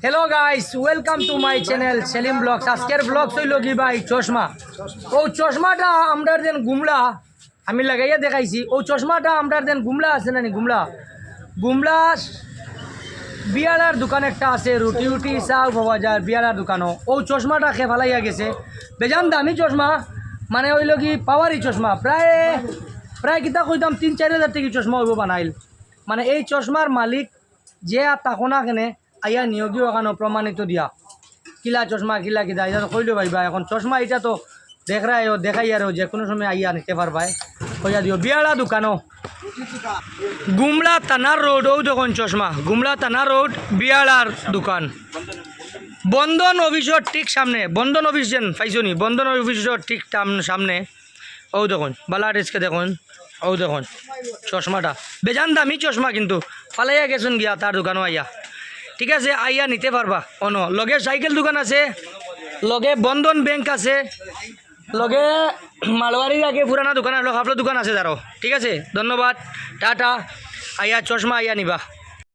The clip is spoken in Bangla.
Hello guys, welcome to my channel Selim Blogs. আজকের ব্লগ হইল কি ভাই, চশমা। ও চশমাটা আমরা দেন গুমলা, আমি লাগাইয়া দেখাইছি। ও চশমাটা আমরা দেন গুমলা আছে না নি, গুমলা গুমলা বিয়ালার দোকান একটা আছে, রুটি উটি চাও পাওয়া যায় বিয়ালার দোকানও। ও চশমাটা খেয়ে ফেলাইয়া গেছে, বেজান দামি চশমা, মানে হইল কি পাওয়ারি চশমা। প্রায় প্রায় কিতা কইতাম 3-4 হাজার টাকা চশমা হইব বানাইল। মানে এই চশমার মালিক যে তাকো না কেনে আইয়া নিয়োগীয় ওখানে প্রমাণিত দিয়া কিলা চশমা কিলা কিতা এটা তো কইলো ভাই এখন চশমা এটা তো দেখাই আর যে কোনো সময় আইয়া নিতে পারবাই, কইয়া দিও। বিয়ালা দোকানও গুমলা থানার রোড, ও দোকান চশমা গুমলা থানার রোড বিয়ালার দোকান। বন্ধন অফিসের ঠিক সামনে, বন্ধন অফিস যেন পাইছো নি, বন্ধন অফিসের ঠিক সামনে ও দেখুন বালা রেসকে দেখুন, ও দেখুন চশমাটা বেজান দামি চশমা, কিন্তু পালাইয়া গেছুন গিয়া তার দোকানও আইয়া। ঠিক আছে, আইয়া নিতে পারবা। অন লগে সাইকেল দোকান আছে, লগে বন্ধন ব্যাংক আছে, লগে মালবাড়ির আগে পুরানা দোকান আছে, আপনার দোকান আছে তারও। ঠিক আছে, ধন্যবাদ, টাটা। আইয়া চশমা আইয়া নিবা।